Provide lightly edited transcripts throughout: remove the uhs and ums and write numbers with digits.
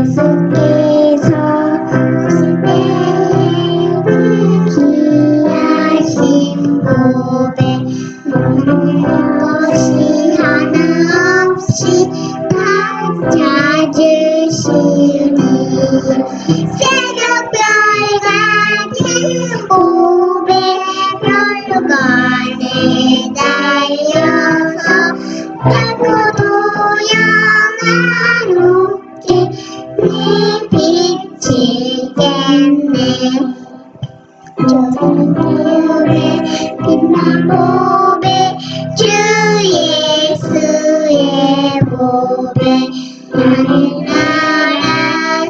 예수께서 귀하신 고백 모든 것이 하나 없이 다 찾으시니 새벽별 같은 고백 별관에 달려서 밝고도 영화롭게 내 비치겠네. 저녁에 빛난 고백 주 예수의 고백 나를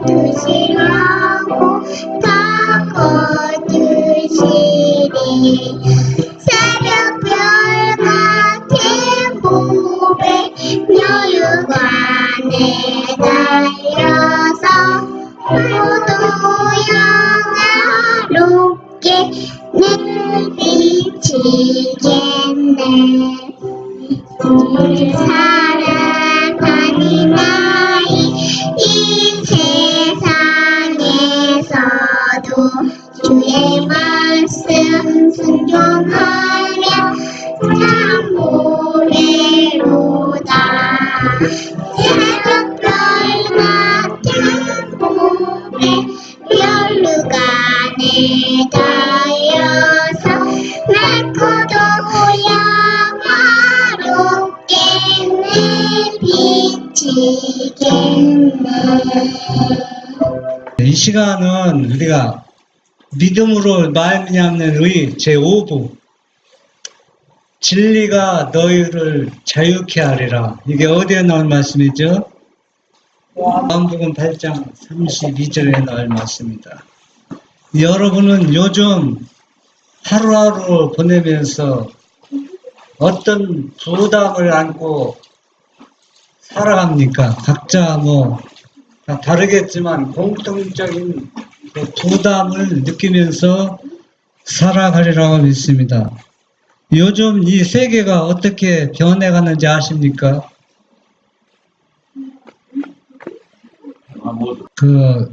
알아두시려고 다 거두시리 새벽별 같은 고백 여유관에 달려서 모두 영화롭게 늘 비치겠네. 주를 사랑하는 나이 이 세상에서도 주의 말씀 순종하며 참 모래로다. 새벽별 같은 고백 별루간에 달려서 맑고도 영화롭게 내 비치겠네. 이 시간은 우리가 믿음으로 말미암는 의 제5부 진리가 너희를 자유케 하리라. 이게 어디에 나온 말씀이죠? 요한복음 8장 32절에 나올 말씀입니다. 여러분은 요즘 하루하루 보내면서 어떤 부담을 안고 살아갑니까? 각자 다 다르겠지만 공통적인 부담을 느끼면서 살아가리라고 믿습니다. 요즘 이 세계가 어떻게 변해가는지 아십니까?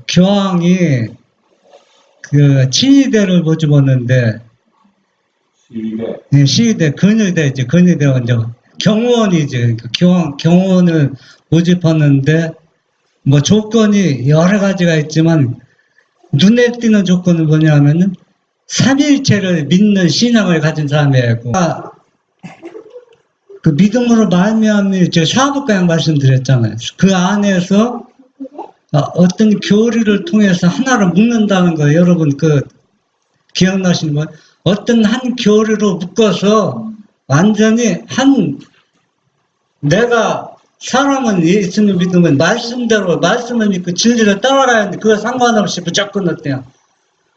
교황이 친위대를 모집었는데 시위대, 근위대지, 근위대가 이제 경호원이지, 경호원을 모집하는데 조건이 여러 가지가 있지만 눈에 띄는 조건은 뭐냐면은 삼일체를 믿는 신앙을 가진 사람이에요. 그 믿음으로 말미암는 제가 샤브가양 말씀드렸잖아요. 그 안에서 어떤 교리를 통해서 하나를 묶는다는 거예요. 여러분 기억나시는 거예요? 어떤 한 교리로 묶어서 완전히 내가 사람은 예수님 믿으면 말씀대로 말씀을 믿고 진리를 따라가야 하는데 그거 상관없이 무조건 어때요?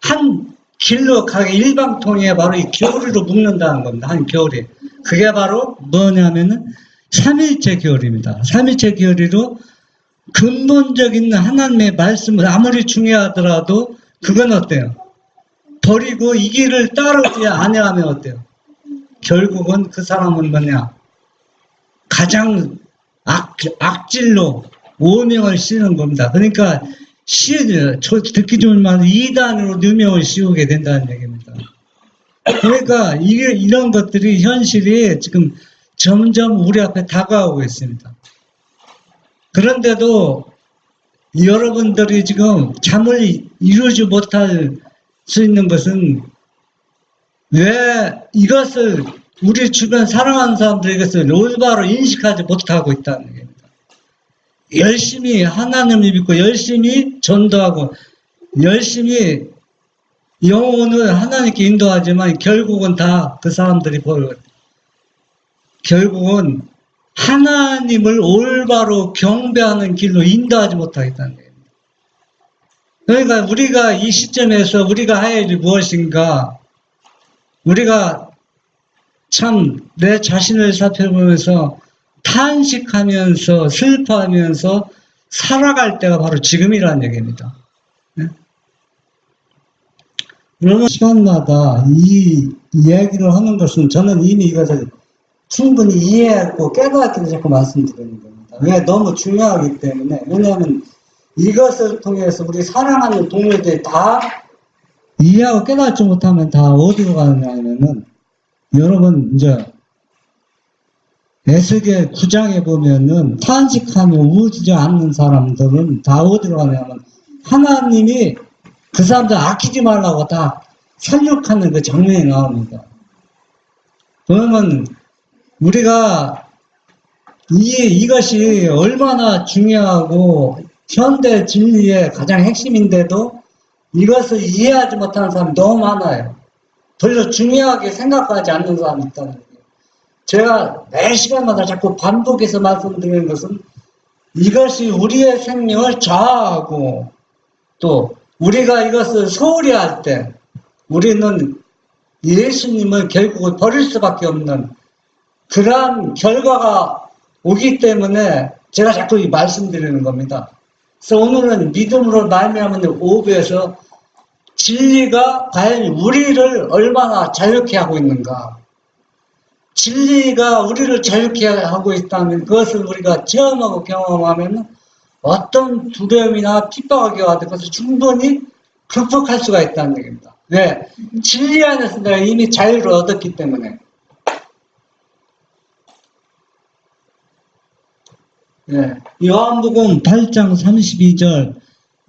한 길로 가게 일방통행에 바로 이 교리로 묶는다는 겁니다. 한 교리. 그게 바로 뭐냐면은 삼일체 교리입니다. 삼일체 교리로 근본적인 하나님의 말씀을 아무리 중요하더라도 그건 어때요? 버리고 이 길을 따르지 아니하면 어때요? 결국은 그 사람은 뭐냐? 가장 악질로 오명을 씌우는 겁니다. 그러니까 듣기 좋은 말은 이단으로 누명을 씌우게 된다는 얘기입니다. 그러니까 이런 것들이 현실이 지금 점점 우리 앞에 다가오고 있습니다. 그런데도 여러분들이 지금 잠을 이루지 못할 수 있는 것은 왜 이것을 우리 주변 사랑하는 사람들이 이것을 올바로 인식하지 못하고 있다는 얘기입니다. 열심히 하나님을 믿고 열심히 전도하고 열심히 영혼을 하나님께 인도하지만 결국은 다 그 사람들이 결국은 하나님을 올바로 경배하는 길로 인도하지 못하겠다는 얘기입니다. 그러니까 우리가 이 시점에서 우리가 할 일이 무엇인가, 우리가 참 내 자신을 살펴보면서 탄식하면서 슬퍼하면서 살아갈 때가 바로 지금이라는 얘기입니다. 네? 그러면 시간마다 이 이야기를 하는 것은 저는 이미 이것을 충분히 이해하고 깨닫기를 자꾸 말씀드리는 겁니다. 왜? 너무 중요하기 때문에. 왜냐하면 이것을 통해서 우리 사랑하는 동료들이 다 이해하고 깨닫지 못하면 다 어디로 가느냐면은, 여러분, 이제, 에스겔 9장에 보면은, 탄식하며 우지 않는 사람들은 다 어디로 가냐면, 하나님이 그 사람들 아끼지 말라고 다 살육하는 그 장면이 나옵니다. 그러면, 우리가 이것이 얼마나 중요하고 현대 진리의 가장 핵심인데도 이것을 이해하지 못하는 사람이 너무 많아요. 별로 중요하게 생각하지 않는 사람이 있다는 거예요. 제가 매 시간마다 자꾸 반복해서 말씀드리는 것은 이것이 우리의 생명을 좌우하고 또 우리가 이것을 소홀히 할 때 우리는 예수님을 결국은 버릴 수밖에 없는 그러한 결과가 오기 때문에 제가 자꾸 말씀드리는 겁니다. 그래서 오늘은 믿음으로 말미암은 5부에서 진리가 과연 우리를 얼마나 자유케 하고 있는가, 진리가 우리를 자유케 하고 있다는 그것을 우리가 체험하고 경험하면 어떤 두려움이나 핍박이 와도 그것을 충분히 극복할 수가 있다는 얘기입니다. 왜? 진리 안에서 내가 이미 자유를 얻었기 때문에. 네. 요한복음 8장 32절,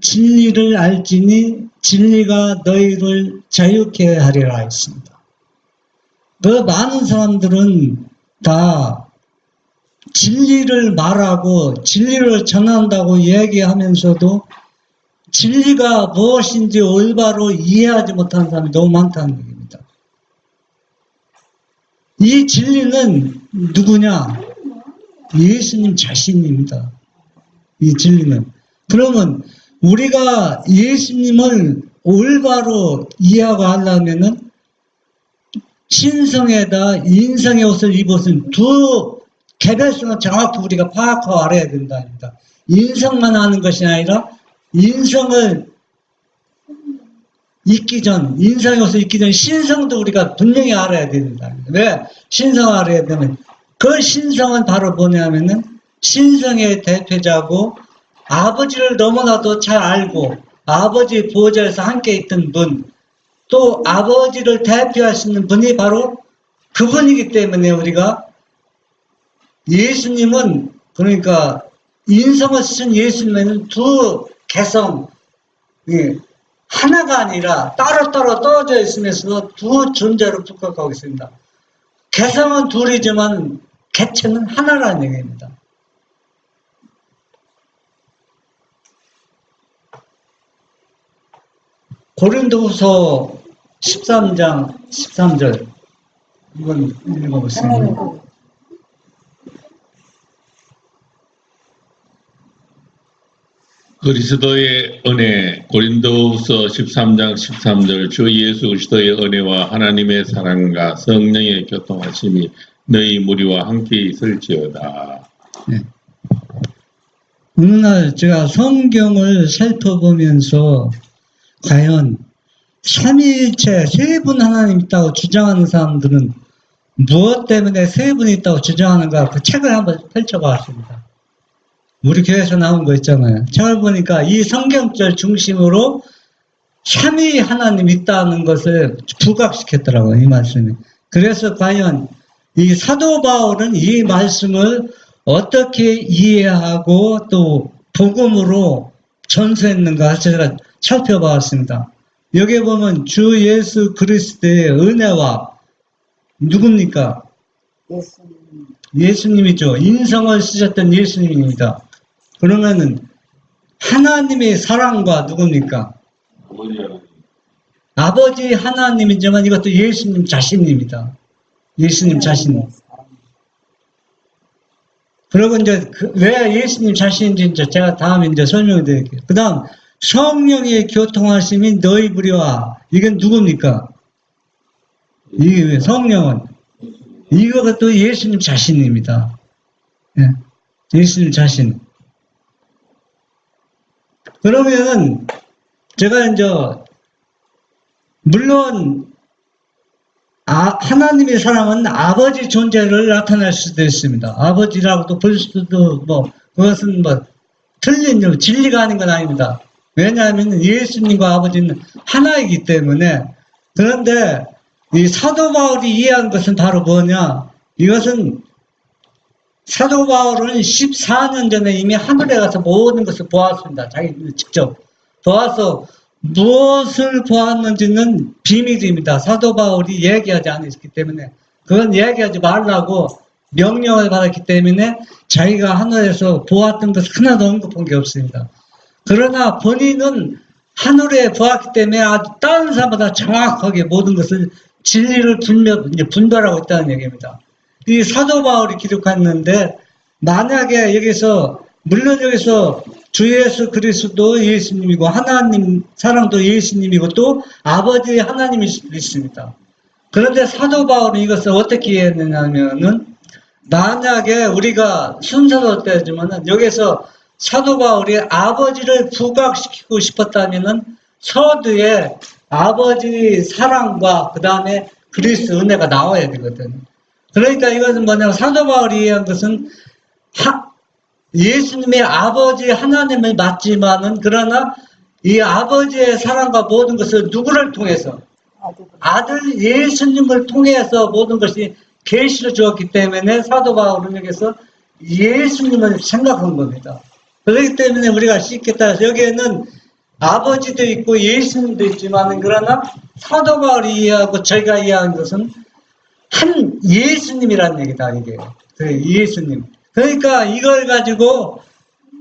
진리를 알지니 진리가 너희를 자유케 하리라 했습니다. 그 많은 사람들은 다 진리를 말하고 진리를 전한다고 얘기하면서도 진리가 무엇인지 올바로 이해하지 못하는 사람이 너무 많다는 얘기입니다. 이 진리는 누구냐? 예수님 자신입니다. 이 진리는. 그러면 우리가 예수님을 올바로 이해하고 하려면은 신성에다 인성의 옷을 입었은 두 개별성을 정확히 우리가 파악하고 알아야 된답니다. 인성만 아는 것이 아니라 인성을 잊기 전, 인성의 옷을 입기 전 신성도 우리가 분명히 알아야 된다. 왜? 신성을 알아야 되면 그 신성은 바로 뭐냐면은 신성의 대표자고 아버지를 너무나도 잘 알고 아버지 보좌에서 함께 있던 분, 또 아버지를 대표하시는 분이 바로 그분이기 때문에 우리가 예수님은, 그러니까 인성을 쓴 예수님에는 두 개성, 하나가 아니라 따로따로 떨어져 있으면서 두 존재로 부각하고 있습니다. 개성은 둘이지만 개체는 하나라는 얘기입니다. 고린도후서 13장 13절 이건 읽어보겠습니다. 그리스도의 은혜, 고린도후서 13장 13절, 주 예수 그리스도의 은혜와 하나님의 사랑과 성령의 교통하심이 너희 무리와 함께 있을지어다. 네. 오늘 제가 성경을 살펴보면서 과연 삼위일체 세 분 하나님 있다고 주장하는 사람들은 무엇 때문에 세 분이 있다고 주장하는가, 그 책을 한번 펼쳐봤습니다. 우리 교회에서 나온 거 있잖아요. 책을 보니까 이 성경절 중심으로 삼위 하나님 있다는 것을 부각시켰더라고요, 이 말씀이. 그래서 과연 이 사도 바울은 이 말씀을 어떻게 이해하고 또 복음으로 전수했는가 제가 살펴봤습니다. 여기에 보면 주 예수 그리스도의 은혜와 누굽니까? 예수님이죠. 인성을 쓰셨던 예수님입니다. 그러면은 하나님의 사랑과 누굽니까? 아버지 하나님이지만 이것도 예수님 자신입니다. 예수님 자신. 그리고 이제 왜 예수님 자신인지 이제 제가 다음에 이제 설명을 드릴게요. 그 다음 성령의 교통하심이 너희 무리와, 이건 누굽니까? 이 성령은 이것도 예수님 자신입니다. 예, 예수님 자신. 그러면 제가 이제 물론 하나님의 사랑은 아버지 존재를 나타낼 수도 있습니다. 아버지라고도 볼 수도, 그것은 틀린 진리가 아닌 건 아닙니다. 왜냐하면 예수님과 아버지는 하나이기 때문에. 그런데 이 사도 바울이 이해한 것은 바로 뭐냐? 이것은 사도 바울은 14년 전에 이미 하늘에 가서 모든 것을 보았습니다. 자기 직접 보아서 무엇을 보았는지는 비밀입니다. 사도 바울이 얘기하지 않았기 때문에 그건 얘기하지 말라고 명령을 받았기 때문에 자기가 하늘에서 보았던 것을 하나도 언급한 게 없습니다. 그러나 본인은 하늘에 보았기 때문에 아주 다른 사람보다 정확하게 모든 것을 진리를 분별하고 있다는 얘기입니다. 이 사도 바울이 기록했는데 만약에 여기서 물론 여기서 주 예수 그리스도 예수님이고 하나님 사랑도 예수님이고 또 아버지 하나님일 수도 있습니다. 그런데 사도 바울은 이것을 어떻게 이해했느냐면은 만약에 우리가 순서로 따지면은 여기서 사도 바울이 아버지를 부각시키고 싶었다면은 서두에 아버지 사랑과 그 다음에 그리스도 은혜가 나와야 되거든. 그러니까 이것은 뭐냐면 사도 바울이 이해한 것은 예수님의 아버지 하나님을 맞지만은 그러나 이 아버지의 사랑과 모든 것을 누구를 통해서 아들 예수님을 통해서 모든 것이 계시를 주었기 때문에 사도 바울은 여기서 예수님을 생각한 겁니다. 그렇기 때문에 우리가 쉽게 따라서 여기에는 아버지도 있고 예수님도 있지만 그러나 사도 바울이 이해하고 저희가 이해한 것은 한 예수님이라는 얘기다 이게. 그 예수님. 그러니까 이걸 가지고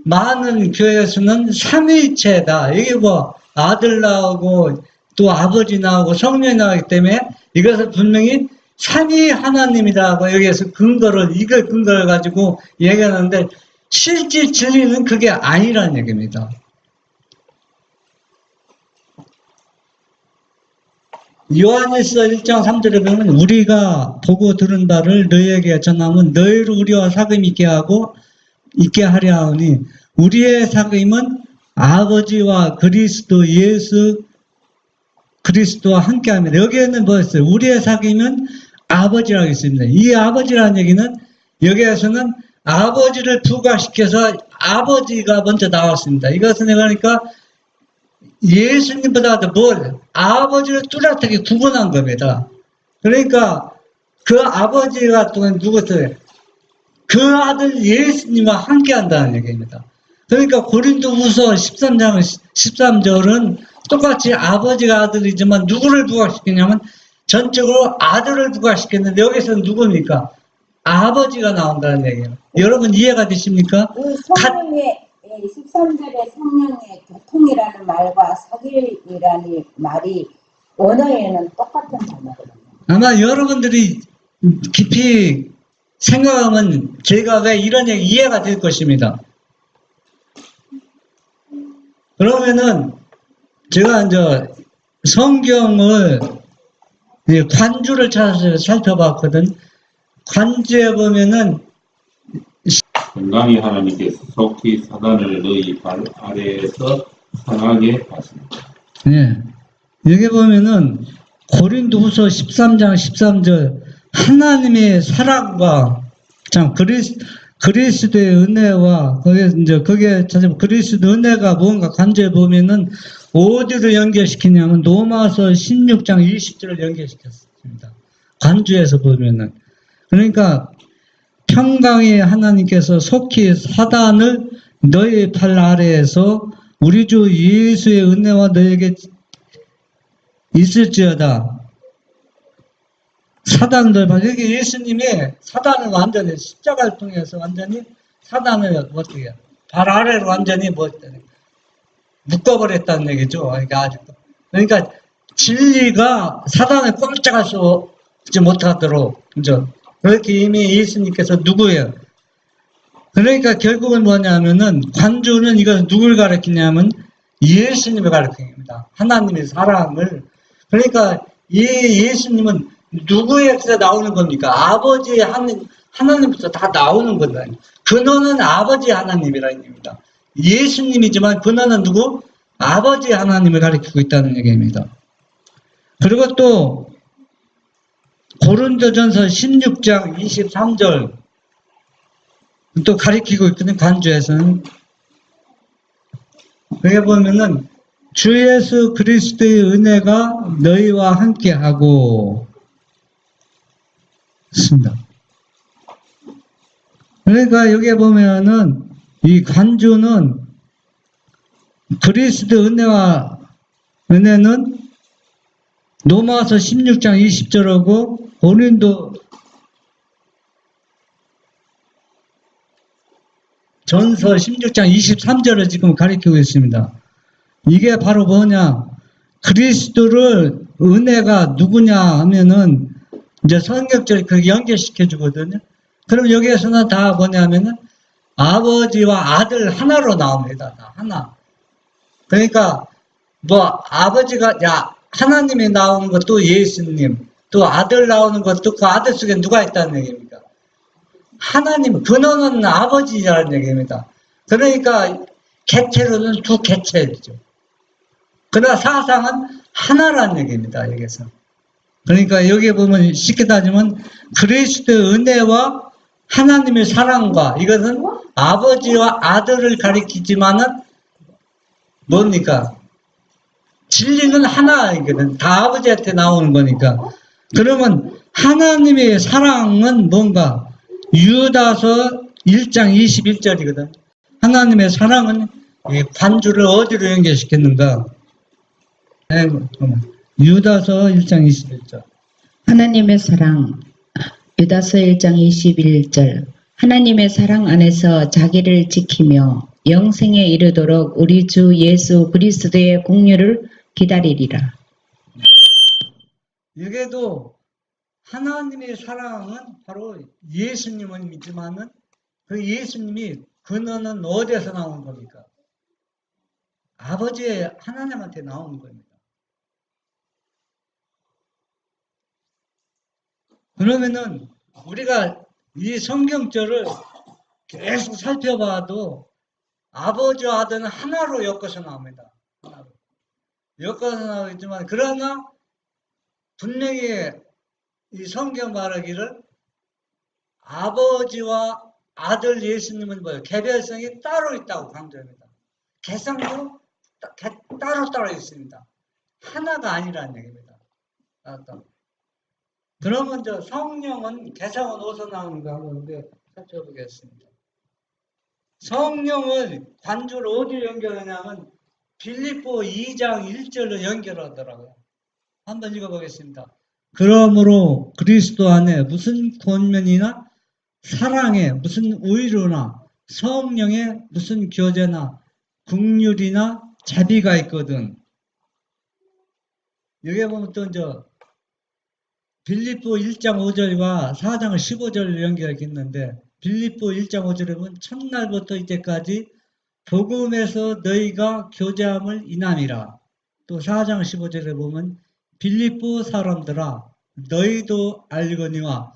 많은 교회에서는 삼위일체다. 이게 뭐 아들 나오고 또 아버지 나오고 성령이 나오기 때문에 이것을 분명히 삼위 하나님이라고 여기에서 이걸 근거를 가지고 얘기하는데 실제 진리는 그게 아니라는 얘기입니다. 요한일서 1장 3절에 보면 우리가 보고 들은 바를 너희에게 전하면 너희로 우리와 사귐이 있게 하려 하오니 우리의 사귐은 아버지와 그리스도 예수 그리스도와 함께합니다. 여기에는 뭐였어요? 우리의 사귐은 아버지라고 있습니다. 이 아버지라는 얘기는 여기에서는 아버지를 부각시켜서 아버지가 먼저 나왔습니다. 이것은 그러니까 예수님보다도 아버지를 뚜렷하게 구분한 겁니다. 그러니까 그 아버지가 또 누구세요? 그 아들 예수님과 함께 한다는 얘기입니다. 그러니까 고린도후서 13장 13절은 똑같이 아버지가 아들이지만 누구를 부각시키냐면 전적으로 아들을 부각시켰는데 여기서는 누굽니까? 아버지가 나온다는 얘기예요. 여러분 이해가 되십니까? 그 성령의 13절의 성령의 교통이라는 말과 사귐이라는 말이 원어에는 똑같은 단어거든요. 아마 여러분들이 깊이 생각하면 제가 왜 이런 얘기 이해가 될 것입니다. 그러면은 제가 이제 성경을 관주를 찾아서 살펴봤거든. 관주에 보면은 건강히 하나님께서 속히 사단을 너희 발 아래에서 상하게 하십니다. 예. 여기 보면은 고린도후서 13장 13절 하나님의 사랑과 참 그리스도의 은혜와 거기에 찾으면 그리스도 은혜가 뭔가 관주에 보면은 어디를 연결시키냐면 로마서 16장 20절을 연결시켰습니다. 관주에서 보면은 그러니까 평강의 하나님께서 속히 사단을 너희 팔 아래에서 우리 주 예수의 은혜와 너에게 있을지어다. 사단들, 여기 예수님이 사단을 완전히 십자가를 통해서 완전히 사단을 어떻게 발 아래로 완전히 묶어버렸다는 얘기죠. 그러니까 진리가 사단을 꼼짝할 수 못하도록 그렇게 이미 예수님께서 누구예요? 그러니까 결국은 뭐냐면은 관주는 이것을 누굴 가리키냐면 예수님을 가리킵니다. 하나님의 사랑을. 그러니까 이 예수님은 누구에서 나오는 겁니까? 아버지의 하나님부터 다 나오는 거다. 근원은 아버지 하나님이라는 얘기입니다. 예수님이지만 근원은 누구? 아버지 하나님을 가리키고 있다는 얘기입니다. 그리고 또 고린도전서 16장 23절 또 가리키고 있거든요. 관주에서는 여기 보면은 주 예수 그리스도의 은혜가 너희와 함께하고 있습니다. 그러니까 여기 보면은 이 관주는 그리스도 은혜는 로마서 16장 20절하고 고린도 전서 16장 23절을 지금 가리키고 있습니다. 이게 바로 뭐냐? 그리스도를 은혜가 누구냐 하면은 이제 성경절이 그렇게 연결시켜 주거든요. 그럼 여기에서는 다 뭐냐면은 아버지와 아들 하나로 나옵니다. 다 하나. 그러니까 뭐 아버지가 하나님이 나오는 것도 예수님, 또 아들 나오는 것도 그 아들 속에 누가 있다는 얘기입니까? 하나님, 근원은 아버지라는 얘기입니다. 그러니까 개체로는 두 개체죠. 그러나 사상은 하나라는 얘기입니다. 여기서. 그러니까 여기에 보면 쉽게 따지면 그리스도의 은혜와 하나님의 사랑과 이것은 아버지와 아들을 가리키지만은 뭡니까? 진리는 하나이거든. 다 아버지한테 나오는 거니까. 그러면 하나님의 사랑은 뭔가? 유다서 1장 21절이거든. 하나님의 사랑은 이 관주를 어디로 연결시켰는가? 유다서 1장 21절. 하나님의 사랑, 유다서 1장 21절. 하나님의 사랑 안에서 자기를 지키며 영생에 이르도록 우리 주 예수 그리스도의 공유를 기다리리라. 여기에도 하나님의 사랑은 바로 예수님을 믿지만은 그 예수님이 근원은 어디에서 나오는 겁니까? 아버지의 하나님한테 나오는 겁니다. 그러면은 우리가 이 성경절을 계속 살펴봐도 아버지와 아들은 하나로 엮어서 나옵니다. 하나로. 엮어서 나오겠지만 그러나 분명히 이 성경 말하기를 아버지와 아들 예수님은 뭐예요? 개별성이 따로 있다고 강조합니다. 개성도 따로 있습니다. 하나가 아니라는 얘기입니다. 그러면 저 성령은 개성은 어디서 나오는가 한번 살펴보겠습니다. 성령을 관주로 어디로 연결하냐면 빌립보 2장 1절로 연결하더라고요. 한번 읽어보겠습니다. 그러므로 그리스도 안에 무슨 권면이나 사랑에 무슨 의로나 성령에 무슨 교제나 긍휼이나 자비가 있거든. 여기 보면 또 빌립보 1장 5절과 4장 15절을 연결했는데 빌립보 1장 5절에 보면 첫날부터 이제까지 복음에서 너희가 교제함을 인함이라. 또 4장 15절에 보면 빌립보 사람들아 너희도 알거니와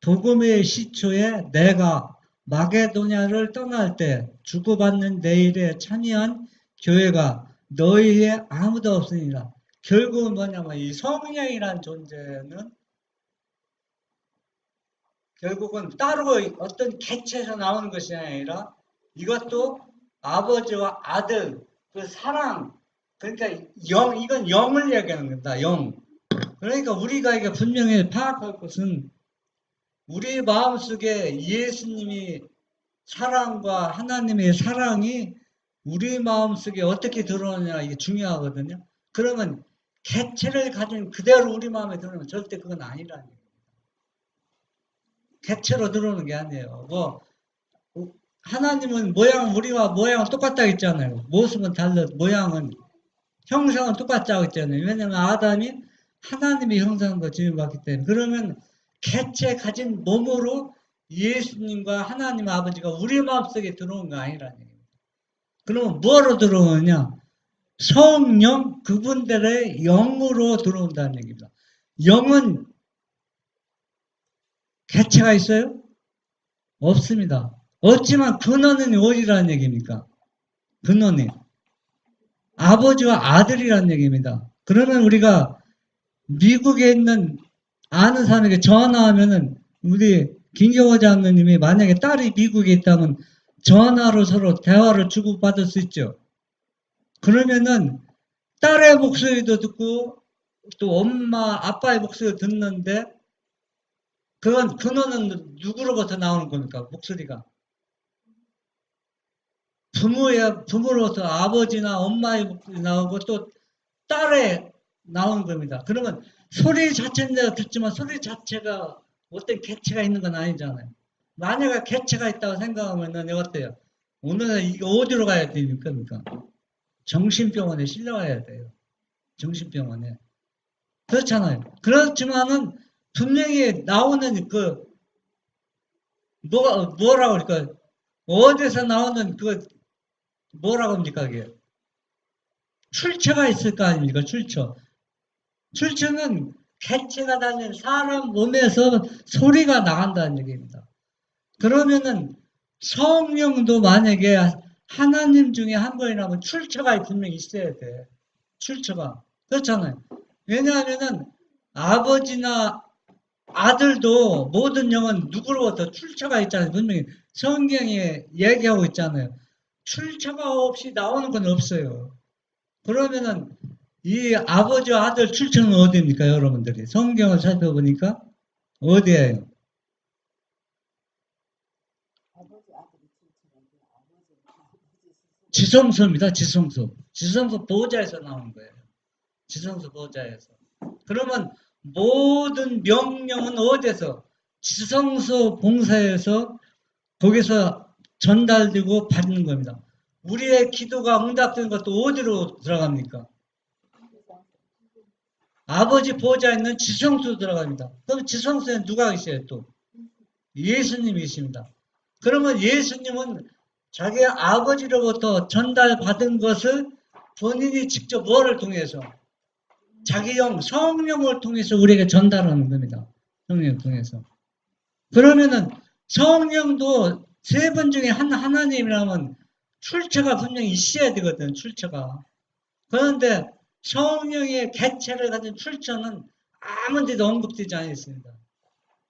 복음의 시초에 내가 마게도냐를 떠날 때 주고받는 내 일에 참여한 교회가 너희에 아무도 없으니라. 결국은 뭐냐면 이 성령이라는 존재는 결국은 따로 어떤 개체에서 나오는 것이 아니라 이것도 아버지와 아들 그 사랑 그러니까 이건 영을 얘기하는 겁니다. 영. 그러니까 우리가 이게 분명히 파악할 것은 우리 마음속에 예수님이 사랑과 하나님의 사랑이 우리 마음속에 어떻게 들어오느냐 이게 중요하거든요. 그러면 개체를 가진 그대로 우리 마음에 들어오면 절대 그건 아니라는 거예요. 개체로 들어오는 게 아니에요. 하나님은 우리와 모양은 똑같다 했잖아요. 모습은 달라, 모양은, 형상은 똑같다고 했잖아요. 왜냐하면 아담이 하나님의 형상으로 지음받기 때문에. 그러면 개체 가진 몸으로 예수님과 하나님 아버지가 우리 마음속에 들어온 거 아니라는 얘기입니다. 그러면 뭐로 들어오느냐? 성령, 그분들의 영으로 들어온다는 얘기입니다. 영은 개체가 있어요? 없습니다. 없지만 근원은 어디라는 얘기입니까? 근원이 아버지와 아들이라는 얘기입니다. 그러면 우리가 미국에 있는 아는 사람에게 전화하면은 우리 김경호 장로님이 만약에 딸이 미국에 있다면 전화로 서로 대화를 주고받을 수 있죠. 그러면은 딸의 목소리도 듣고 또 엄마, 아빠의 목소리도 듣는데 그건 근원은 누구로부터 나오는 겁니까? 목소리가. 부모로부터 아버지나 엄마의 목소리 나오고 또 딸의 나오는 겁니다. 그러면 소리 자체는 내가 듣지만 소리 자체가 어떤 개체가 있는 건 아니잖아요. 만약에 개체가 있다고 생각하면은 어때요? 오늘은 이거 어디로 가야 됩니까? 정신병원에 실려가야 돼요. 정신병원에. 그렇잖아요. 그렇지만은 분명히 나오는 뭐라고 그럴까? 어디서 나오는 뭐라고 합니까? 그게? 출처가 있을 거 아닙니까? 출처. 출처는 개체가 달린 사람 몸에서 소리가 나간다는 얘기입니다. 그러면은 성령도 만약에 하나님 중에 한 분이라면 출처가 분명히 있어야 돼. 출처가. 그렇잖아요. 왜냐하면은 아버지나 아들도 모든 영은 누구로부터 출처가 있잖아요. 분명히 성경에 얘기하고 있잖아요. 출처가 없이 나오는 건 없어요. 그러면은 이 아버지와 아들 출처는 어디입니까, 여러분들이? 성경을 살펴보니까 어디예요? 지성소입니다. 지성소 보호자에서 나오는 거예요. 지성소 보호자에서. 그러면 모든 명령은 어디에서? 지성소 봉사에서 거기서 전달되고 받는 겁니다. 우리의 기도가 응답되는 것도 어디로 들어갑니까? 아버지 보호자에 있는 지성소로 들어갑니다. 그럼 지성소에 누가 계세요 또? 예수님이 계십니다. 그러면 예수님은 자기 아버지로부터 전달받은 것을 본인이 직접 뭐를 통해서? 자기 성령을 통해서 우리에게 전달하는 겁니다. 성령을 통해서. 그러면은 성령도 세 분 중에 하나님이라면 출처가 분명히 있어야 되거든, 출처가. 그런데 성령의 개체를 가진 출처는 아무 데도 언급되지 않았습니다.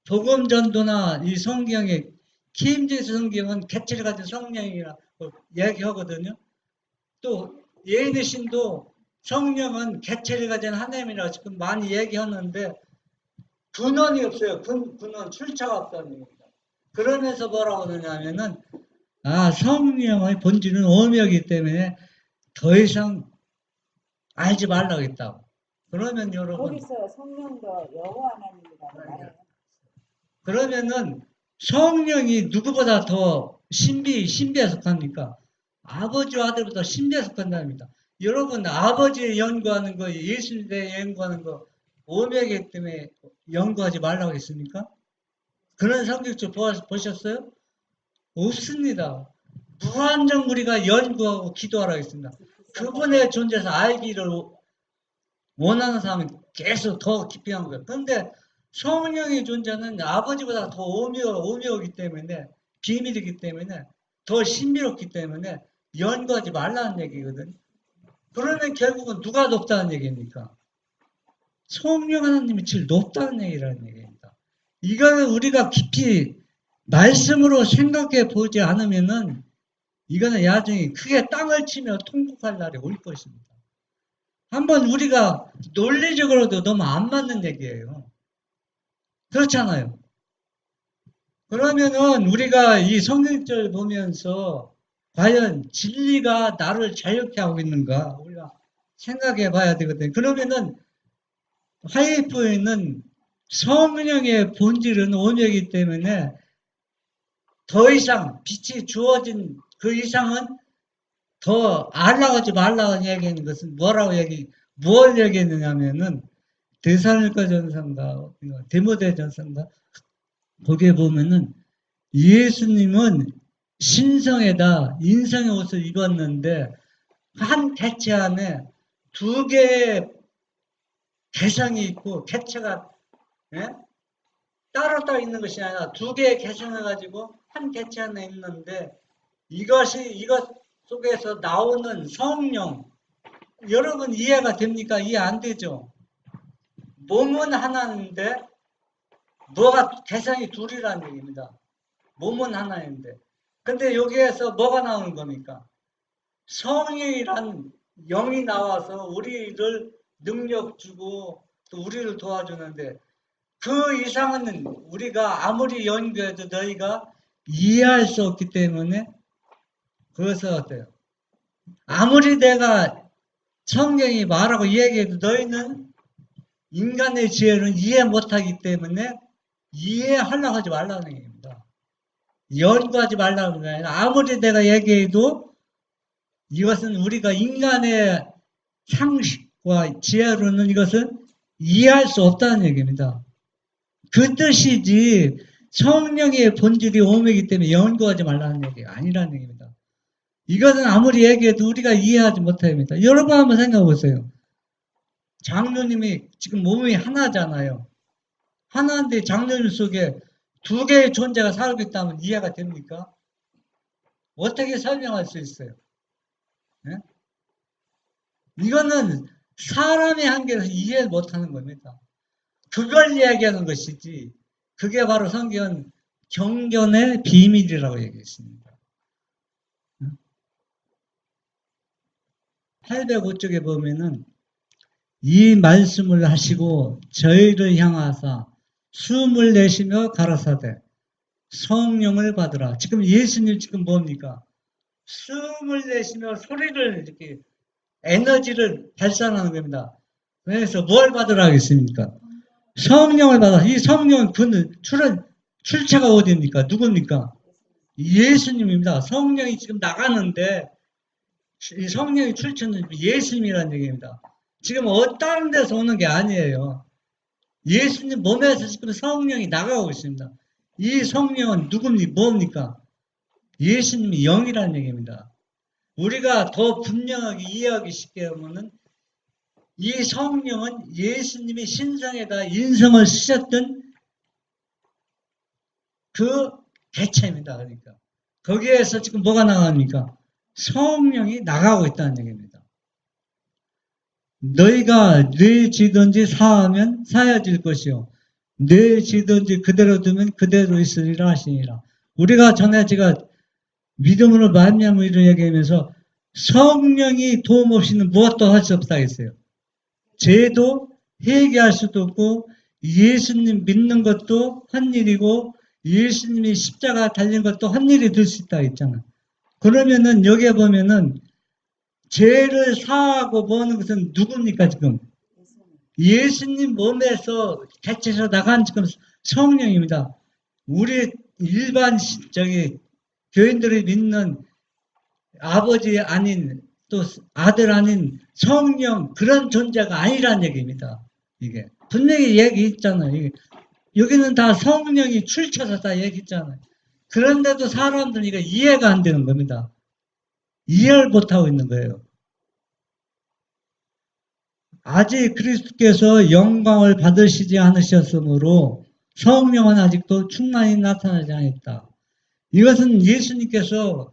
복음 전도나 이 성경의 킹제임스 성경은 개체를 가진 성령이라고 얘기하거든요. 또 예인의 신도 성령은 개체를 가진 하나님이라고 지금 많이 얘기하는데 근원이 없어요. 근원 출처가 없다는 얘기입니다. 그러면서 뭐라고 하느냐면은 성령의 본질은 오묘하기 때문에 더 이상 알지 말라고 했다고. 그러면 여러분 거기서 성령도 여호와 하나님이라고 말해요. 그러면은 성령이 누구보다 더 신비에 속합니까? 아버지와 아들보다 신비에 속한답니다. 여러분 아버지의 연구하는 거, 예수님의 연구하는 거 오묘하기 때문에 연구하지 말라고 했습니까? 그런 성경책 보셨어요? 없습니다. 무한정 우리가 연구하고 기도하라고 했습니다. 그분의 존재에서 알기를 원하는 사람은 계속 더 깊이 하는 거예요. 그런데 성령의 존재는 아버지보다 더 오묘하기 때문에 비밀이기 때문에 더 신비롭기 때문에 연구하지 말라는 얘기거든. 그러면 결국은 누가 높다는 얘기입니까? 성령 하나님이 제일 높다는 얘기라는 얘기입니다. 이거는 우리가 깊이 말씀으로 생각해 보지 않으면은 이거는 나중에 크게 땅을 치며 통곡할 날이 올 것입니다. 한번 우리가 논리적으로도 너무 안 맞는 얘기예요. 그렇잖아요. 그러면은 우리가 이 성경절 보면서 과연 진리가 나를 자유케 하고 있는가 우리가 생각해 봐야 되거든요. 그러면은 화이프에는 성령의 본질은 오묘이기 때문에 더 이상 빛이 주어진 그 이상은 더 알라고 하지 말라고 얘기하는 것은 뭘 얘기했느냐면은 데살로니가 전서인가 디모데 전서인가 거기에 보면은 예수님은 신성에다 인성의 옷을 입었는데 한 개체 안에 두 개의 개성이 있고 개체가 따로 있는 것이 아니라 두 개의 개성을 가지고 한 개체 안에 있는데 이것 속에서 나오는 성령 여러분 이해가 됩니까? 이해 안 되죠? 몸은 하나인데 뭐가 개성이 둘이라는 얘기입니다. 몸은 하나인데 근데 여기에서 뭐가 나오는 겁니까? 성령이란 영이 나와서 우리를 능력 주고 또 우리를 도와주는데 그 이상은 우리가 아무리 연구해도 너희가 이해할 수 없기 때문에 그것은 어때요? 아무리 내가 성경이 말하고 얘기해도 너희는 인간의 지혜는 이해 못하기 때문에 이해하려고 하지 말라는 얘기입니다. 연구하지 말라는 게 아니라 아무리 내가 얘기해도 이것은 우리가 인간의 상식과 지혜로는 이것은 이해할 수 없다는 얘기입니다. 그 뜻이지 성령의 본질이 오매이기 때문에 연구하지 말라는 얘기가 아니라는 얘기입니다. 이것은 아무리 얘기해도 우리가 이해하지 못합니다. 여러분 한번 생각해 보세요. 장로님이 지금 몸이 하나잖아요. 하나인데 장로님 속에 두 개의 존재가 살고 있다면 이해가 됩니까? 어떻게 설명할 수 있어요? 네? 이거는 사람의 한계에서 이해 못하는 겁니다. 그걸 이야기하는 것이지 그게 바로 성경 경전의 비밀이라고 얘기했습니다. 805쪽에 보면은 이 말씀을 하시고 저희를 향하사 숨을 내쉬며 가라사대 성령을 받으라. 지금 예수님 지금 뭡니까? 숨을 내쉬며 소리를 이렇게 에너지를 발산하는 겁니다. 그래서 뭘 받으라 하겠습니까? 성령을 받아. 이 성령은 출처가 어디입니까? 누굽니까? 예수님입니다. 성령이 지금 나가는데 이 성령의 출처는 예수님이라는 얘기입니다. 지금 다른 데서 오는 게 아니에요. 예수님 몸에서 지금 성령이 나가고 있습니다. 이 성령은 누굽니까? 뭡니까? 예수님이 영이라는 얘기입니다. 우리가 더 분명하게 이해하기 쉽게 하면은 이 성령은 예수님이 신성에다 인성을 쓰셨던 그 개체입니다. 그러니까 거기에서 지금 뭐가 나갑니까? 성령이 나가고 있다는 얘기입니다. 너희가 뇌 지든지 사하면 사여질 것이요 뇌 지든지 그대로 두면 그대로 있으리라 하시니라. 우리가 전에 제가 믿음으로 말미암으로 얘기하면서 성령이 도움 없이는 무엇도 할 수 없다 했어요. 죄도 회개할 수도 없고 예수님 믿는 것도 헛일이고 예수님이 십자가 달린 것도 헛일이 될 수 있다 했잖아요. 그러면은 여기에 보면은 죄를 사하고 뭐하는 것은 누굽니까 지금? 예수님 몸에서 개체에서 나간 지금 성령입니다. 우리 일반 교인들이 믿는 아버지 아닌 또 아들 아닌 성령 그런 존재가 아니라는 얘기입니다. 이게 분명히 얘기했잖아요. 여기는 다 성령이 출처서 다 얘기했잖아요. 그런데도 사람들은 이거 이해가 안 되는 겁니다. 이해를 못하고 있는 거예요. 아직 그리스도께서 영광을 받으시지 않으셨으므로 성령은 아직도 충만히 나타나지 않았다. 이것은 예수님께서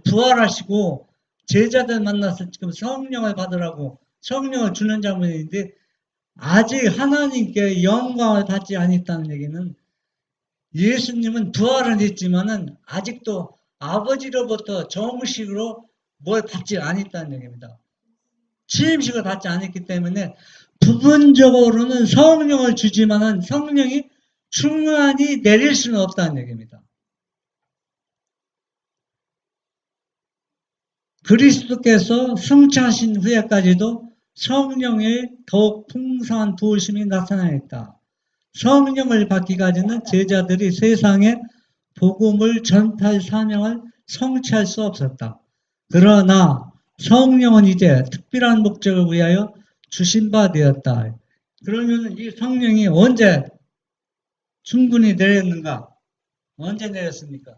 부활하시고 제자들 만나서 지금 성령을 받으라고 성령을 주는 장면인데 아직 하나님께 영광을 받지 않았다는 얘기는 예수님은 부활은 했지만은 아직도 아버지로부터 정식으로 뭘 받지 않았다는 얘기입니다. 취임식을 받지 않았기 때문에 부분적으로는 성령을 주지만은 성령이 충만히 내릴 수는 없다는 얘기입니다. 그리스도께서 승천하신 후에까지도 성령의 더욱 풍성한 부으심이 나타나있다. 성령을 받기까지는 제자들이 세상에 복음을 전파할 사명을 성취할 수 없었다. 그러나 성령은 이제 특별한 목적을 위하여 주신 바 되었다. 그러면 이 성령이 언제 충분히 내렸는가? 언제 내렸습니까?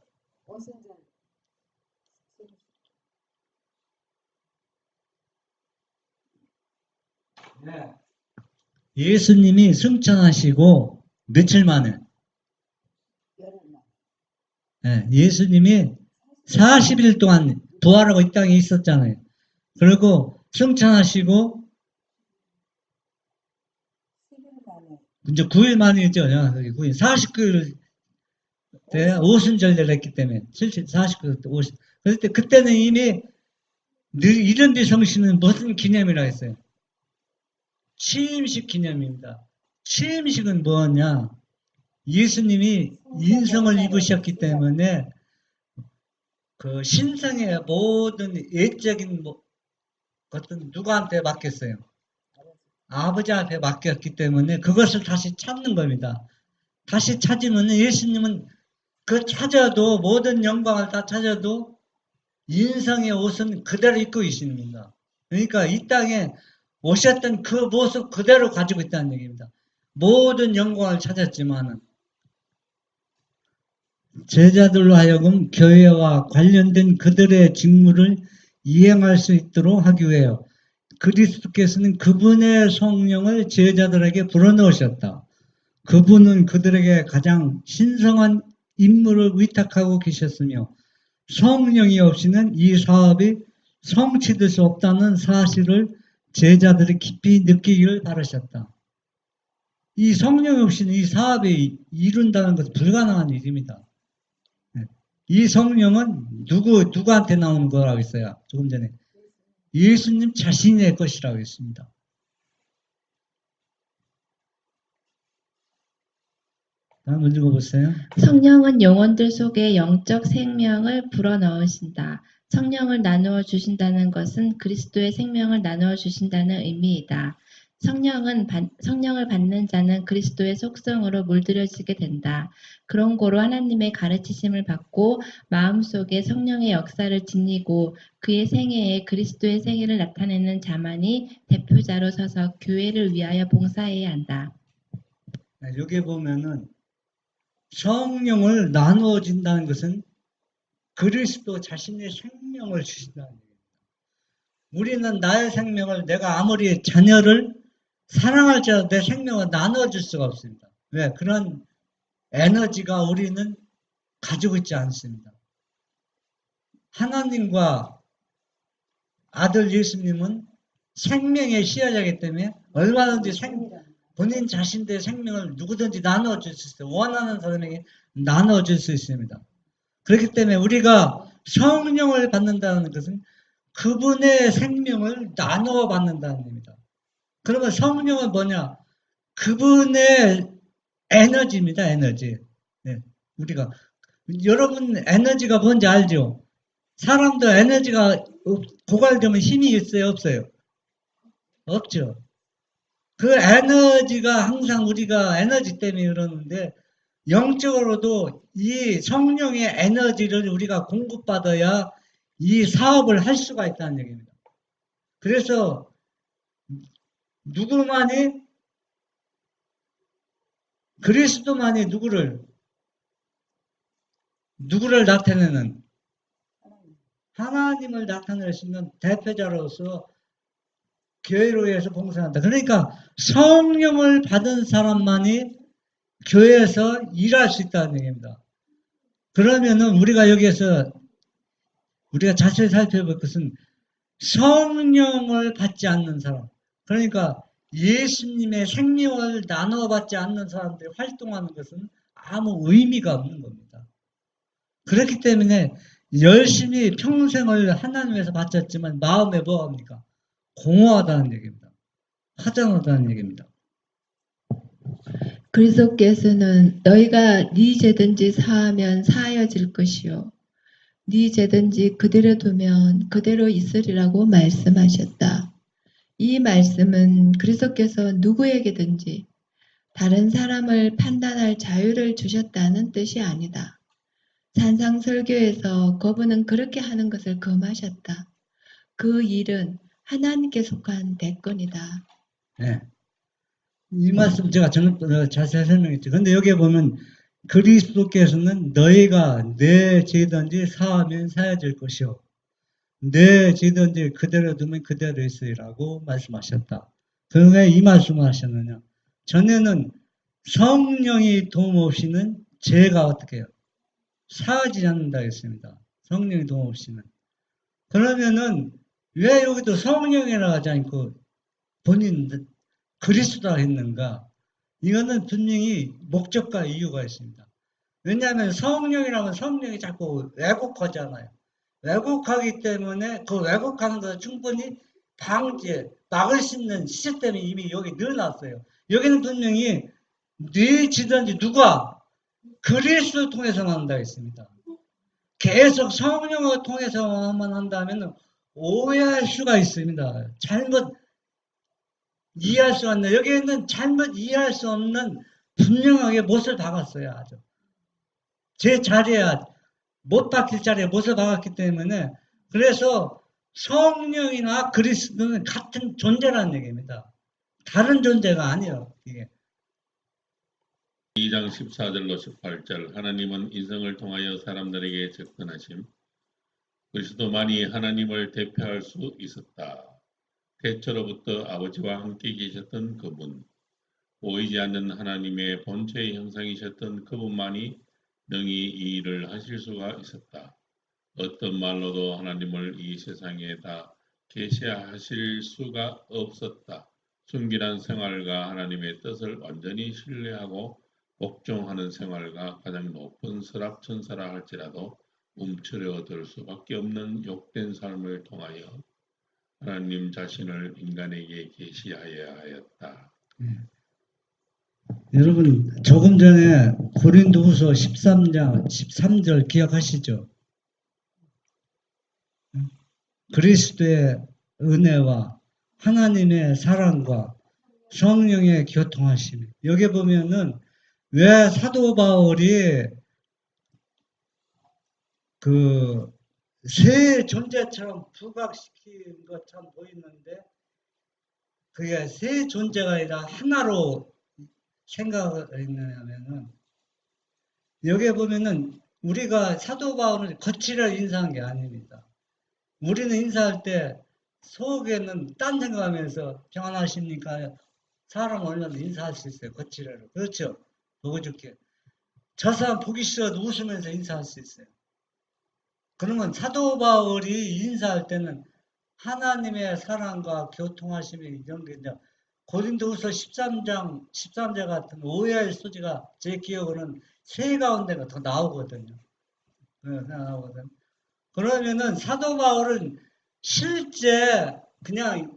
네. 예수님이 승천하시고 며칠 만에 네, 예수님이 40일 동안 부활하고 이 땅에 있었잖아요. 그리고 승천하시고 이제 9일 만이죠. 9일, 49일 때 오순절례를 했기 때문에 49일 때 오순. 그때는 이미 이런데 성신은 무슨 기념이라 했어요? 취임식 기념입니다. 취임식은 뭐냐? 예수님이 인성을 입으셨기 때문에 그 신성의 모든 예적인 것은 누구한테 맡겼어요? 아버지 앞에 맡겼기 때문에 그것을 다시 찾는 겁니다. 다시 찾으면 예수님은 그 찾아도 모든 영광을 다 찾아도 인성의 옷은 그대로 입고 있습니다. 그러니까 이 땅에 오셨던 그 모습 그대로 가지고 있다는 얘기입니다. 모든 영광을 찾았지만은 제자들로 하여금 교회와 관련된 그들의 직무를 이행할 수 있도록 하기 위해요. 그리스도께서는 그분의 성령을 제자들에게 불어넣으셨다. 그분은 그들에게 가장 신성한 임무를 위탁하고 계셨으며 성령이 없이는 이 사업이 성취될 수 없다는 사실을 제자들이 깊이 느끼기를 바라셨다. 이 성령 없이는 이 사업이 이룬다는 것은 불가능한 일입니다. 이 성령은 누구한테 나오는 거라고 했어요? 조금 전에. 예수님 자신의 것이라고 했습니다. 한번 읽어보세요. 성령은 영혼들 속에 영적 생명을 불어넣으신다. 성령을 나누어 주신다는 것은 그리스도의 생명을 나누어 주신다는 의미이다. 성령을 받는 자는 그리스도의 속성으로 물들여지게 된다. 그런 고로 하나님의 가르치심을 받고 마음속에 성령의 역사를 지니고 그의 생애에 그리스도의 생애를 나타내는 자만이 대표자로 서서 교회를 위하여 봉사해야 한다. 여기 보면은 성령을 나누어 준다는 것은 그리스도 자신의 생명을 주신다는 얘기입니다. 우리는 나의 생명을 내가 아무리 자녀를 사랑할지라도 내 생명을 나누어 줄 수가 없습니다. 왜? 그런 에너지가 우리는 가지고 있지 않습니다. 하나님과 아들 예수님은 생명의 시야자이기 때문에 얼마든지 본인 자신의 생명을 누구든지 나누어 줄 수 있어요. 원하는 사람에게 나누어 줄 수 있습니다. 그렇기 때문에 우리가 성령을 받는다는 것은 그분의 생명을 나누어 받는다는 겁니다. 그러면 성령은 뭐냐? 그분의 에너지입니다. 에너지. 네, 우리가 여러분 에너지가 뭔지 알죠? 사람도 에너지가 고갈되면 힘이 있어요? 없어요? 없죠. 그 에너지가 항상 우리가 에너지 때문에 그러는데 영적으로도 이 성령의 에너지를 우리가 공급받아야 이 사업을 할 수가 있다는 얘기입니다. 그래서 누구만이 그리스도만이 누구를 나타내는 하나님을 나타낼 수 있는 대표자로서 교회로 해서 봉사한다. 그러니까 성령을 받은 사람만이 교회에서 일할 수 있다는 얘기입니다. 그러면은 우리가 여기에서 우리가 자세히 살펴볼 것은 성령을 받지 않는 사람, 그러니까 예수님의 생명을 나눠받지 않는 사람들이 활동하는 것은 아무 의미가 없는 겁니다. 그렇기 때문에 열심히 평생을 하나님에서 바쳤지만 마음에 뭐합니까? 공허하다는 얘기입니다. 허전하다는 얘기입니다. 그리스도께서는 너희가 네 죄든지 사하면 사하여질 것이요 네 죄든지 그대로 두면 그대로 있으리라고 말씀하셨다. 이 말씀은 그리스도께서 누구에게든지 다른 사람을 판단할 자유를 주셨다는 뜻이 아니다. 산상설교에서 그분은 그렇게 하는 것을 금하셨다. 그 일은 하나님께 속한 대권이다. 네. 이 말씀 제가 자세히 설명했죠. 근데 여기에 보면 그리스도께서는 너희가 내 죄든지 사하면 사해질 것이요 내 죄든지 그대로 두면 그대로 있으리라고 말씀하셨다. 그러면 왜 이 말씀을 하셨느냐? 전에는 성령이 도움 없이는 죄가 어떻게 해요? 사하지 않는다 했습니다. 성령이 도움 없이는. 그러면은 왜 여기도 성령이라고 하지 않고 본인 그리스도라 했는가? 이거는 분명히 목적과 이유가 있습니다. 왜냐하면 성령이라면 성령이 자꾸 왜곡하잖아요. 왜곡하기 때문에 그 왜곡하는 것을 충분히 막을 수 있는 시스템이 이미 여기 넣어놨어요. 여기는 분명히 뇌지든지 누가 그리스도를 통해서만 한다 했습니다. 계속 성령을 통해서만 한다면 오해할 수가 있습니다. 잘못 이해할 수 없는, 여기에는 잘못 이해할 수 없는 분명하게 못을 박았어요. 아주 제 자리에, 못 박힐 자리에 못을 박았기 때문에, 그래서 성령이나 그리스도는 같은 존재라는 얘기입니다. 다른 존재가 아니에요. 이게 2장 14절로 18절 하나님은 인성을 통하여 사람들에게 접근하심. 그리스도만이 하나님을 대표할 수 있었다. 태초로부터 아버지와 함께 계셨던 그분, 보이지 않는 하나님의 본체의 형상이셨던 그분만이 능히 이 일을 하실 수가 있었다. 어떤 말로도 하나님을 이 세상에 다 계시하실 수가 없었다. 순결한 생활과 하나님의 뜻을 완전히 신뢰하고 복종하는 생활과 가장 높은 서랍천사라 할지라도 움츠려들 수밖에 없는 욕된 삶을 통하여 하나님 자신을 인간에게 계시하여야 하였다. 여러분 조금 전에 고린도후서 13장 13절 기억하시죠? 그리스도의 은혜와 하나님의 사랑과 성령의 교통하심. 여기 보면은 왜 사도 바울이 그 새 존재처럼 부각시킨 것처럼 보이는데, 그게 새 존재가 아니라 하나로 생각을 했냐면은, 여기 보면은 우리가 사도 바울은 거칠을 인사한 게 아닙니다. 우리는 인사할 때 속에는 딴 생각하면서 평안하십니까? 사람 얼마나 인사할 수 있어요. 거칠어로. 그렇죠? 보고 좋게. 저 사람 보기 싫어도 웃으면서 인사할 수 있어요. 그러면 사도 바울이 인사할 때는 하나님의 사랑과 교통하심이 이런 게 이제 고린도후서 13장 13절 같은 오해할 소지가 제 기억으로는 세 가운데가 더 나오거든요. 나오거든. 그러면은 사도 바울은 실제 그냥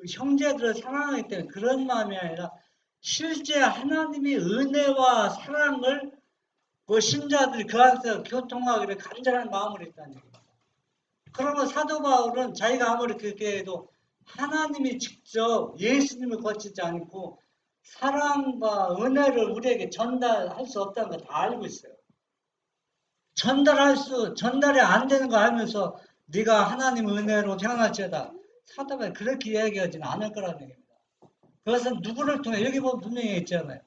형제들을 사랑하기 때문에 그런 마음이 아니라 실제 하나님의 은혜와 사랑을 그 신자들이 그 안에서 교통하기를 간절한 마음으로 있다는 얘기입니다. 그러면 사도 바울은 자기가 아무리 그렇게 해도 하나님이 직접 예수님을 거치지 않고 사랑과 은혜를 우리에게 전달할 수 없다는 걸 다 알고 있어요. 전달이 안 되는 거 알면서 네가 하나님 은혜로 태어날지어다. 사도 바울이 그렇게 이야기하지는 않을 거라는 얘기입니다. 그것은 누구를 통해, 여기 보면 분명히 있잖아요.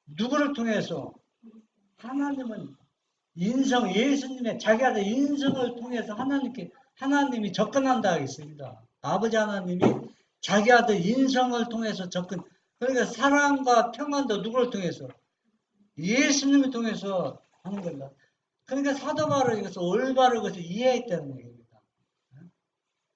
누구를 통해서? 하나님은 예수님의 자기 아들 인성을 통해서 하나님이 접근한다 하겠습니다. 아버지 하나님이 자기 아들 인성을 통해서 접근. 그러니까 사랑과 평안도 누구를 통해서? 예수님을 통해서 하는 겁니다. 그러니까 사도 바울은 이것을 올바르게 것을 이해했다는 얘기입니다.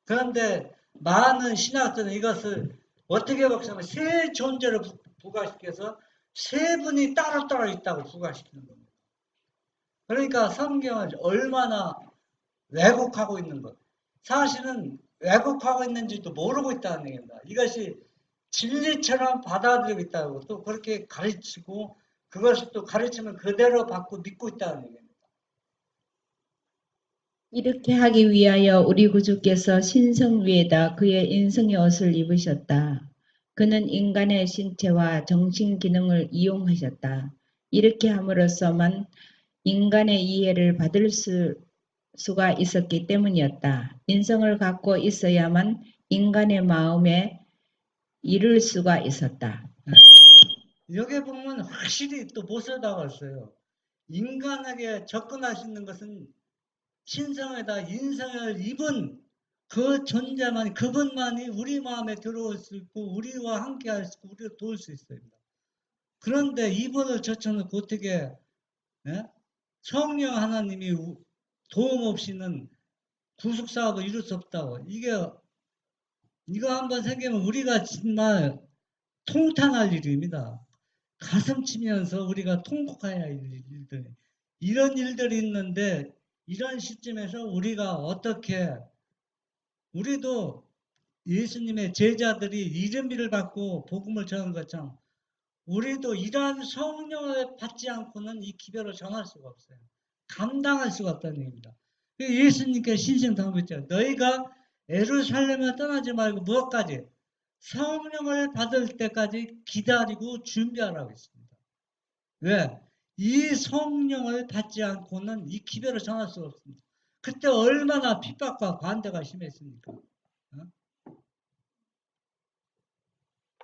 그런데 많은 신학자는 이것을 어떻게บอก냐면 세 존재를 부각시켜서 세 분이 따로따로 있다고 부각시키는 겁니다. 그러니까 성경을 얼마나 왜곡하고 있는 것. 사실은 왜곡하고 있는지도 모르고 있다는 얘기입니다. 이것이 진리처럼 받아들이고 있다고 또 그렇게 가르치고 그것을 또 가르치면 그대로 받고 믿고 있다는 얘기입니다. 이렇게 하기 위하여 우리 구주께서 신성 위에다 그의 인성의 옷을 입으셨다. 그는 인간의 신체와 정신 기능을 이용하셨다. 이렇게 함으로써만 인간의 이해를 받을 수가 있었기 때문이었다. 인성을 갖고 있어야만 인간의 마음에 이룰 수가 있었다. 여기 보면 확실히 또 못을 박았어요. 인간에게 접근할 수 있는 것은 신성에다 인성을 입은 그 존재만이, 그분만이 우리 마음에 들어올 수 있고 우리와 함께 할 수 있고 우리를 도울 수 있습니다. 그런데 이분을 젖혀놓고 어떻게 성령 하나님이 도움 없이는 구속 사업을 이룰 수 없다고. 이거 한번 생기면 우리가 정말 통탄할 일입니다. 가슴 치면서 우리가 통곡해야 할 일들. 이런 일들이 있는데 이런 시점에서 우리가 어떻게 우리도 예수님의 제자들이 이름비를 받고 복음을 전한 것처럼 우리도 이러한 성령을 받지 않고는 이 기별을 전할 수가 없어요. 감당할 수가 없다는 얘기입니다. 예수님께 신신당부했죠. 너희가 예루살렘을 떠나지 말고 무엇까지? 성령을 받을 때까지 기다리고 준비하라고 했습니다. 왜? 이 성령을 받지 않고는 이 기별을 전할 수가 없습니다. 그때 얼마나 핍박과 반대가 심했습니까?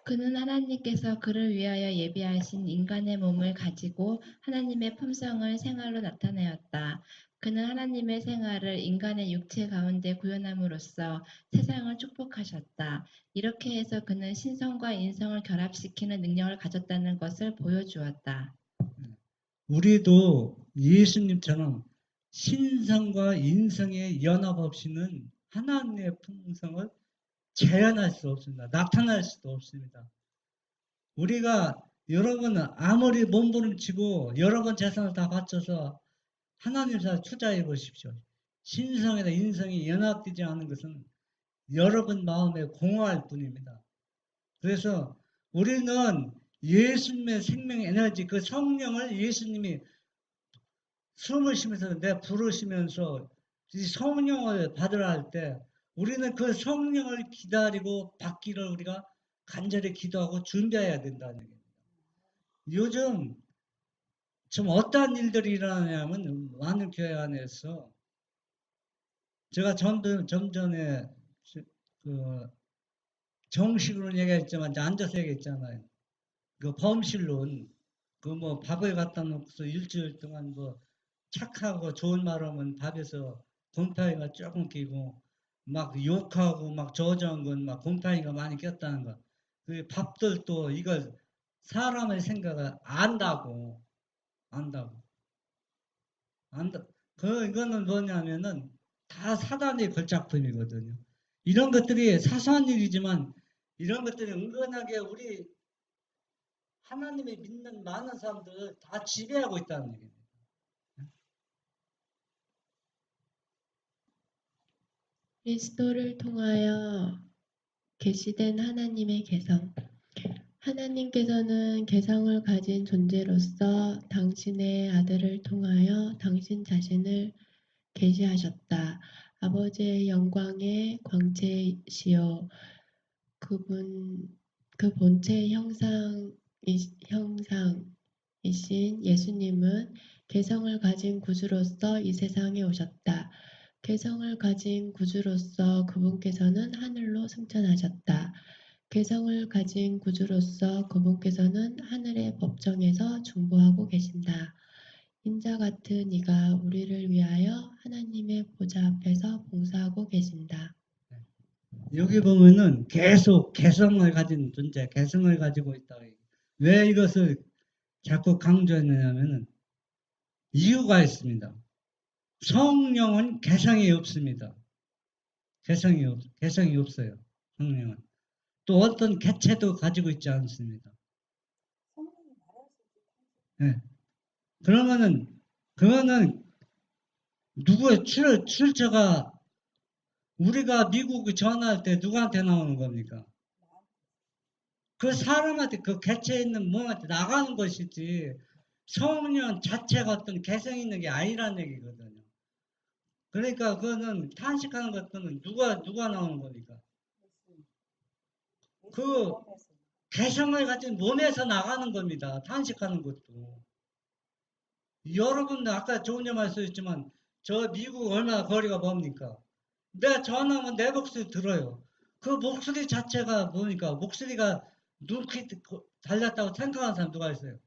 그는 하나님께서 그를 위하여 예비하신 인간의 몸을 가지고 하나님의 품성을 생활로 나타내었다. 그는 하나님의 생활을 인간의 육체 가운데 구현함으로써 세상을 축복하셨다. 이렇게 해서 그는 신성과 인성을 결합시키는 능력을 가졌다는 것을 보여주었다. 우리도 예수님처럼 신성과 인성의 연합 없이는 하나님의 품성을 재현할 수 없습니다. 나타날 수도 없습니다. 우리가 여러분은 아무리 몸부림치고 여러 번 재산을 다 바쳐서 하나님 사에 투자해 보십시오. 신성이나 인성이 연합되지 않은 것은 여러분 마음에 공허할 뿐입니다. 그래서 우리는 예수님의 생명 에너지, 그 성령을 예수님이 숨을 쉬면서 내 부르시면서 이 성령을 받으라 할 때 우리는 그 성령을 기다리고 받기를 우리가 간절히 기도하고 준비해야 된다는 얘기입니다. 요즘 좀 어떤 일들이 일어나냐면 많은 교회 안에서 제가 좀 전에 그 정식으로는 얘기했지만 앉아서 얘기했잖아요. 그 범실론 그 뭐 밥을 갖다 놓고서 일주일 동안 뭐 착하고 좋은 말 하면 밥에서 곰팡이가 조금 끼고 막 욕하고 막 저주한 건 막 곰팡이가 많이 꼈다는 거. 그 밥들도 이걸 사람의 생각을 안다고. 이거는 뭐냐면은 다 사단의 걸작품이거든요. 이런 것들이 사소한 일이지만 이런 것들이 은근하게 우리 하나님이 믿는 많은 사람들을 다 지배하고 있다는 얘기입니다. 그리스도를 통하여 계시된 하나님의 개성. 하나님께서는 개성을 가진 존재로서 당신의 아들을 통하여 당신 자신을 계시하셨다. 아버지의 영광의 광채시요 그 본체의 형상이신 예수님은 개성을 가진 구주로서 이 세상에 오셨다. 개성을 가진 구주로서 그분께서는 하늘로 승천하셨다. 개성을 가진 구주로서 그분께서는 하늘의 법정에서 중보하고 계신다. 인자 같은 이가 우리를 위하여 하나님의 보좌 앞에서 봉사하고 계신다. 여기 보면은 계속 개성을 가진 존재, 개성을 가지고 있다. 왜 이것을 자꾸 강조했느냐면은 이유가 있습니다. 성령은 개성이 없습니다. 개성이 없어요. 성령은. 또 어떤 개체도 가지고 있지 않습니다. 성령이 말할 수 있지. 네. 그러면은 그거는 누구의 출처가 우리가 미국에 전화할 때 누구한테 나오는 겁니까? 그 사람한테 그 개체 있는 몸한테 나가는 것이지 성령 자체가 어떤 개성 있는 게 아니라는 얘기거든요. 그러니까 그거는 탄식하는 것들은 누가 나오는 겁니까? 그 개성을 가진 몸에서 나가는 겁니다. 탄식하는 것도. 여러분도 아까 좋은 점 말씀하셨지만 저 미국 얼마나 거리가 멉니까? 내가 전화하면 내 목소리 들어요. 그 목소리 자체가 뭡니까? 목소리가 눈빛 달렸다고 생각하는 사람 누가 있어요?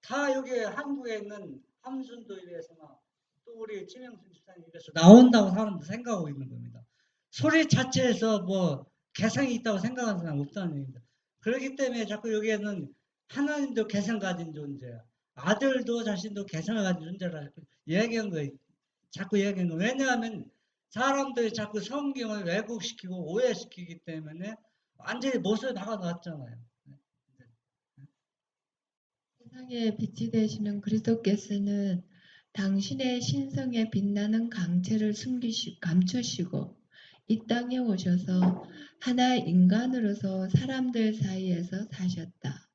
다 여기 한국에 있는 함순도 입에서나 또 우리 최명순 집사님 입에서 나온다고 사람들 생각하고 있는 겁니다. 소리 자체에서 뭐 개성이 있다고 생각하는 사람 없다는 얘기입니다. 그렇기 때문에 자꾸 여기에는 하나님도 개성 가진 존재야. 아들도 자신도 개성을 가진 존재라 얘기한 거예요. 자꾸 얘기한 거예요. 왜냐하면 사람들이 자꾸 성경을 왜곡시키고 오해시키기 때문에 완전히 못을 박아놨잖아요. 세상에 빛이 되시는 그리스도께서는 당신의 신성에 빛나는 강체를 감추시고 이 땅에 오셔서 하나의 인간으로서 사람들 사이에서 사셨다.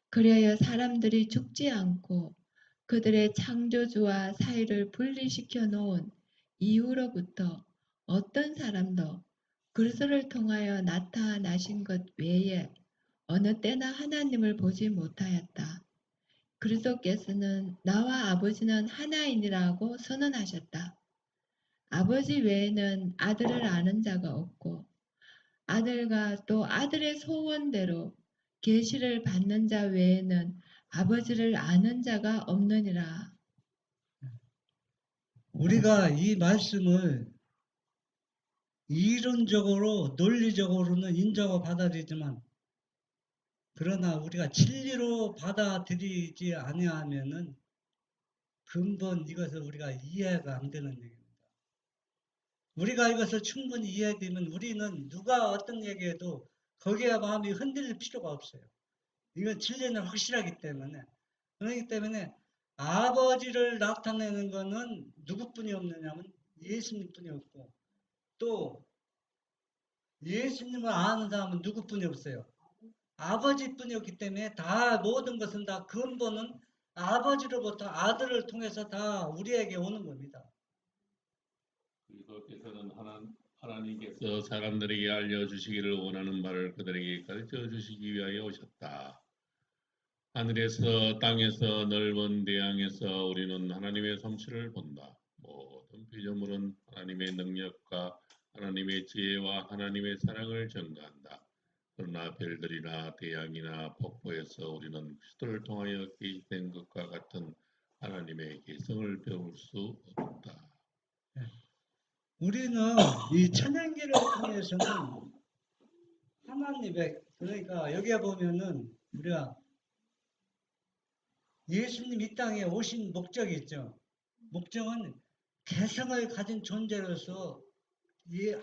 그리하여 사람들이 죽지 않고 그들의 창조주와 사이를 분리시켜 놓은 이후로부터 어떤 사람도 그리스도를 통하여 나타나신 것 외에 어느 때나 하나님을 보지 못하였다. 그리스도께서는 나와 아버지는 하나이니라고 선언하셨다. 아버지 외에는 아들을 아는 자가 없고 아들과 또 아들의 소원대로 계시를 받는 자 외에는 아버지를 아는 자가 없느니라. 우리가 이 말씀을 이론적으로 논리적으로는 인정하고 받아들이지만 그러나 우리가 진리로 받아들이지 아니하면은 근본 이것을 우리가 이해가 안 되는 얘기입니다. 우리가 이것을 충분히 이해되면 우리는 누가 어떤 얘기해도 거기에 마음이 흔들릴 필요가 없어요. 이건 진리는 확실하기 때문에. 그렇기 때문에 아버지를 나타내는 것은 누구뿐이 없느냐면 예수님뿐이 없고 또 예수님을 아는 사람은 누구뿐이 없어요. 아버지뿐이 없기 때문에 다 모든 것은 다 근본은 아버지로부터 아들을 통해서 다 우리에게 오는 겁니다. 그리스도께서는 하나님께서 사람들에게 알려주시기를 원하는 바를 그들에게 가르쳐 주시기 위하여 오셨다. 하늘에서 땅에서 넓은 대양에서 우리는 하나님의 솜씨를 본다. 모든 피조물은 하나님의 능력과 하나님의 지혜와 하나님의 사랑을 전가한다. 그러나 별들이나 대양이나 폭포에서 우리는 그리스도를 통하여 계시된 것과 같은 하나님의 개성을 배울 수 없다. 우리는 이 찬양기를 통해서는 하나님의 그러니까 여기에 보면은 우리가 예수님 이 땅에 오신 목적이 있죠. 목적은 개성을 가진 존재로서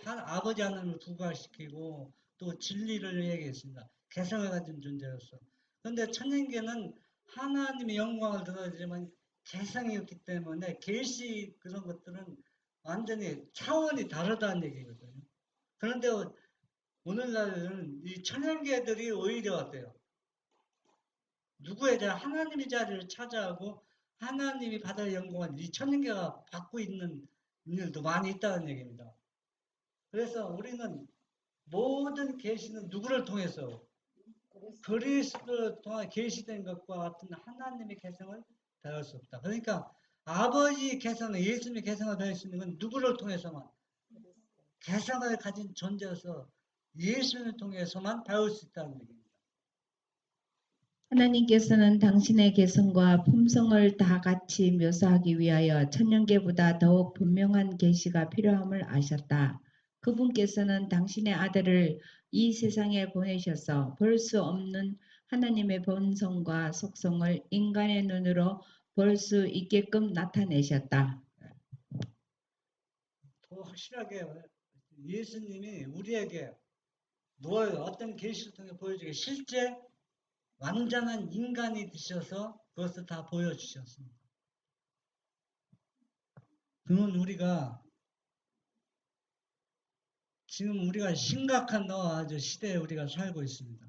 아버지 하나님을 부각시키고 또 진리를 얘기했습니다. 개성을 가진 존재로서. 그런데 천년계는 하나님의 영광을 드러내지만 개성이 없기 때문에 계시 그런 것들은 완전히 차원이 다르다는 얘기거든요. 그런데 오늘날은 이 천년계들이 오히려 어때요? 누구에 대한 하나님의 자리를 차지하고 하나님이 받을 영광을 이 천년계가 받고 있는 일도 많이 있다는 얘기입니다. 그래서 우리는 모든 계시는 누구를 통해서 그리스도를 통해 계시된 것과 같은 하나님의 개성을 배울 수 없다. 그러니까 아버지 개성은 예수님의 개성을 배울 수 있는 건 누구를 통해서만 개성을 가진 존재로서 예수님을 통해서만 배울 수 있다는 얘기입니다. 하나님께서는 당신의 개성과 품성을 다 같이 묘사하기 위하여 천년계보다 더욱 분명한 계시가 필요함을 아셨다. 그분께서는 당신의 아들을 이 세상에 보내셔서 볼 수 없는 하나님의 본성과 속성을 인간의 눈으로 볼 수 있게끔 나타내셨다. 더 확실하게 예수님이 우리에게 어떤 계시를 통해 보여주게 실제 완전한 인간이 되셔서 그것을 다 보여주셨습니다. 그건 지금 우리가 심각한 아주 시대에 우리가 살고 있습니다.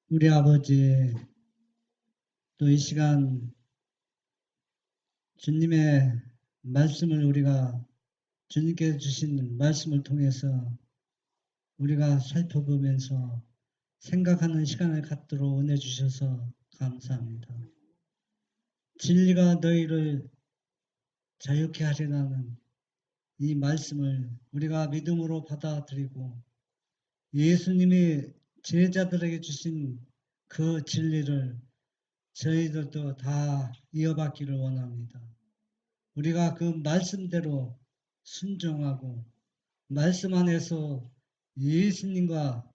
우리 아버지 또 이 시간 주님의 말씀을 우리가 주님께서 주신 말씀을 통해서 우리가 살펴보면서 생각하는 시간을 갖도록 은혜 주셔서 감사합니다. 진리가 너희를 자유케 하리라는 이 말씀을 우리가 믿음으로 받아들이고 예수님이 제자들에게 주신 그 진리를 저희들도 다 이어받기를 원합니다. 우리가 그 말씀대로 순종하고 말씀 안에서 예수님과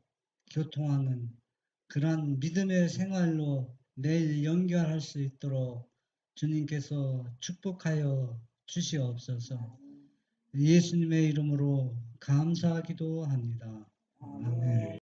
교통하는 그러한 믿음의 생활로 매일 연결할 수 있도록 주님께서 축복하여 주시옵소서. 예수님의 이름으로 감사하기도 합니다. 아멘.